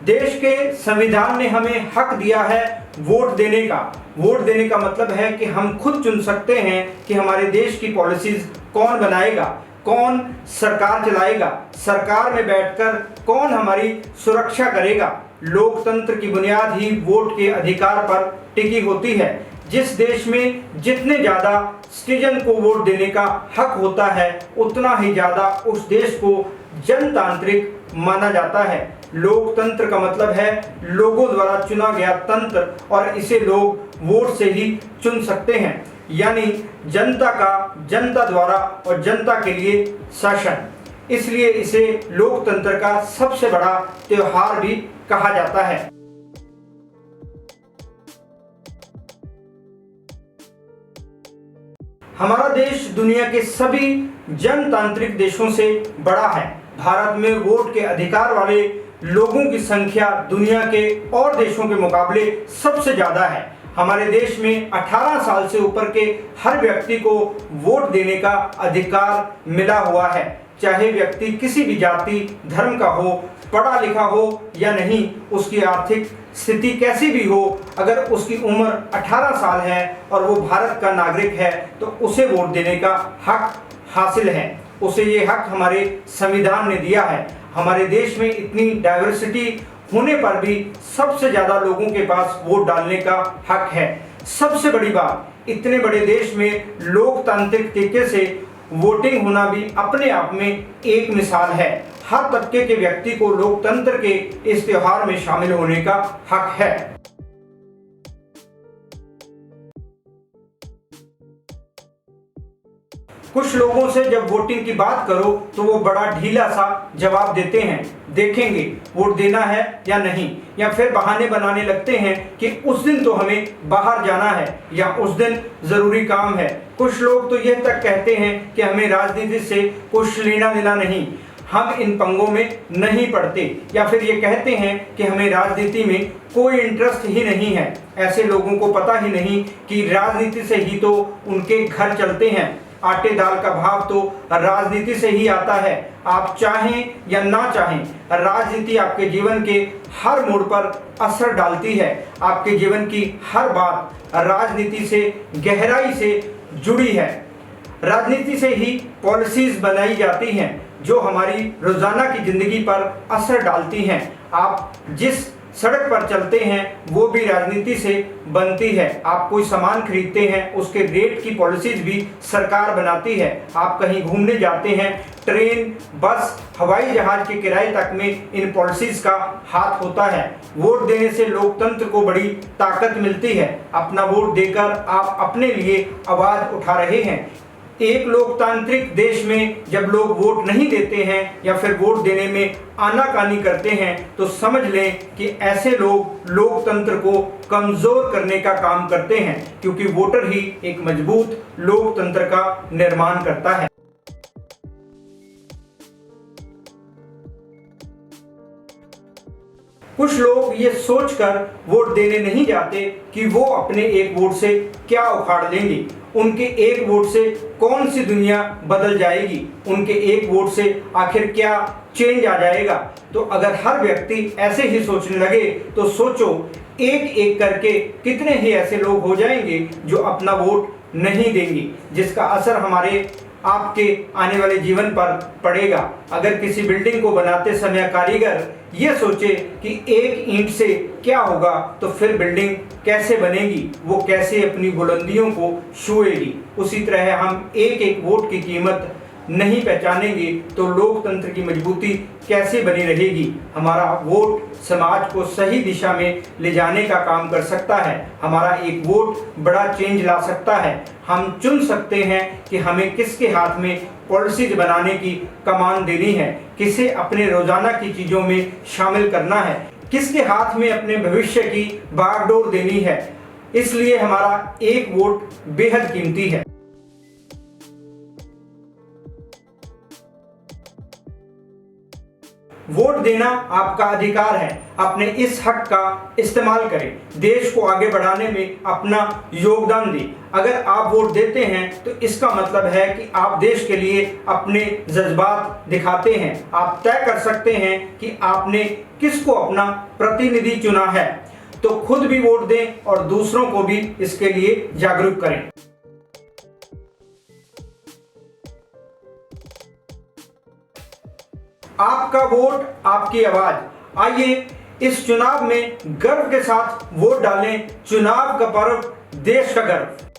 देश के संविधान ने हमें हक दिया है वोट देने का। वोट देने का मतलब है कि हम खुद चुन सकते हैं कि हमारे देश की पॉलिसीज कौन बनाएगा, कौन सरकार चलाएगा, सरकार में बैठकर कौन हमारी सुरक्षा करेगा। लोकतंत्र की बुनियाद ही वोट के अधिकार पर टिकी होती है। जिस देश में जितने ज़्यादा सिटीजन को वोट देने का हक होता है, उतना ही ज़्यादा उस देश को जनतांत्रिक माना जाता है। लोकतंत्र का मतलब है लोगों द्वारा चुना गया तंत्र, और इसे लोग वोट से ही चुन सकते हैं, यानी जनता का जनता द्वारा और जनता के लिए शासन। इसलिए इसे लोकतंत्र का सबसे बड़ा त्योहार भी कहा जाता है। हमारा देश दुनिया के सभी जनतांत्रिक देशों से बड़ा है। भारत में वोट के अधिकार वाले लोगों की संख्या दुनिया के और देशों के मुकाबले सबसे ज़्यादा है। हमारे देश में 18 साल से ऊपर के हर व्यक्ति को वोट देने का अधिकार मिला हुआ है, चाहे व्यक्ति किसी भी जाति धर्म का हो, पढ़ा लिखा हो या नहीं, उसकी आर्थिक स्थिति कैसी भी हो। अगर उसकी उम्र 18 साल है और वो भारत का नागरिक है तो उसे वोट देने का हक हासिल है। उसे ये हक हमारे संविधान ने दिया है। हमारे देश में इतनी डाइवर्सिटी होने पर भी सबसे ज़्यादा लोगों के पास वोट डालने का हक है। सबसे बड़ी बात, इतने बड़े देश में लोकतांत्रिक तरीके से वोटिंग होना भी अपने आप में एक मिसाल है। हर तबके के व्यक्ति को लोकतंत्र के इस त्योहार में शामिल होने का हक है। कुछ लोगों से जब वोटिंग की बात करो तो वो बड़ा ढीला सा जवाब देते हैं, देखेंगे वोट देना है या नहीं, या फिर बहाने बनाने लगते हैं कि उस दिन तो हमें बाहर जाना है या उस दिन ज़रूरी काम है। कुछ लोग तो यह तक कहते हैं कि हमें राजनीति से कुछ लेना देना नहीं, हम इन पंगों में नहीं पड़ते, या फिर ये कहते हैं कि हमें राजनीति में कोई इंटरेस्ट ही नहीं है। ऐसे लोगों को पता ही नहीं कि राजनीति से ही तो उनके घर चलते हैं। आटे दाल का भाव तो राजनीति से ही आता है। आप चाहें या ना चाहें, राजनीति आपके जीवन के हर मोड़ पर असर डालती है। आपके जीवन की हर बात राजनीति से गहराई से जुड़ी है। राजनीति से ही पॉलिसीज बनाई जाती हैं जो हमारी रोजाना की जिंदगी पर असर डालती हैं। आप जिस सड़क पर चलते हैं वो भी राजनीति से बनती है। आप कोई सामान खरीदते हैं, उसके रेट की पॉलिसीज भी सरकार बनाती है। आप कहीं घूमने जाते हैं, ट्रेन, बस, हवाई जहाज के किराए तक में इन पॉलिसीज का हाथ होता है। वोट देने से लोकतंत्र को बड़ी ताकत मिलती है। अपना वोट देकर आप अपने लिए आवाज उठा रहे हैं। एक लोकतांत्रिक देश में जब लोग वोट नहीं देते हैं या फिर वोट देने में आनाकानी करते हैं तो समझ लें कि ऐसे लोग लोकतंत्र को कमजोर करने का काम करते हैं, क्योंकि वोटर ही एक मजबूत लोकतंत्र का निर्माण करता है। कुछ लोग ये सोचकर वोट देने नहीं जाते कि वो अपने एक वोट से क्या उखाड़ लेंगे, उनके एक वोट से कौन सी दुनिया बदल जाएगी, उनके एक वोट से आखिर क्या चेंज आ जाएगा। तो अगर हर व्यक्ति ऐसे ही सोचने लगे तो सोचो एक एक करके कितने ही ऐसे लोग हो जाएंगे जो अपना वोट नहीं देंगे, जिसका असर हमारे आपके आने वाले जीवन पर पड़ेगा। अगर किसी बिल्डिंग को बनाते समय कारीगर ये सोचे कि एक ईंट से क्या होगा, तो फिर बिल्डिंग कैसे बनेगी, वो कैसे अपनी बुलंदियों को छुएगी। उसी तरह हम एक एक वोट की कीमत नहीं पहचानेंगे तो लोकतंत्र की मजबूती कैसे बनी रहेगी। हमारा वोट समाज को सही दिशा में ले जाने का काम कर सकता है। हमारा एक वोट बड़ा चेंज ला सकता है। हम चुन सकते हैं कि हमें किसके हाथ में पॉलिसीज बनाने की कमान देनी है, किसे अपने रोजाना की चीज़ों में शामिल करना है, किसके हाथ में अपने भविष्य की बागडोर देनी है। इसलिए हमारा एक वोट बेहद कीमती है। वोट देना आपका अधिकार है। अपने इस हक का इस्तेमाल करें, देश को आगे बढ़ाने में अपना योगदान दें। अगर आप वोट देते हैं तो इसका मतलब है कि आप देश के लिए अपने जज्बात दिखाते हैं। आप तय कर सकते हैं कि आपने किसको अपना प्रतिनिधि चुना है। तो खुद भी वोट दें और दूसरों को भी इसके लिए जागरूक करें। आपका वोट, आपकी आवाज। आइए इस चुनाव में गर्व के साथ वोट डालें। चुनाव का पर्व, देश का गर्व।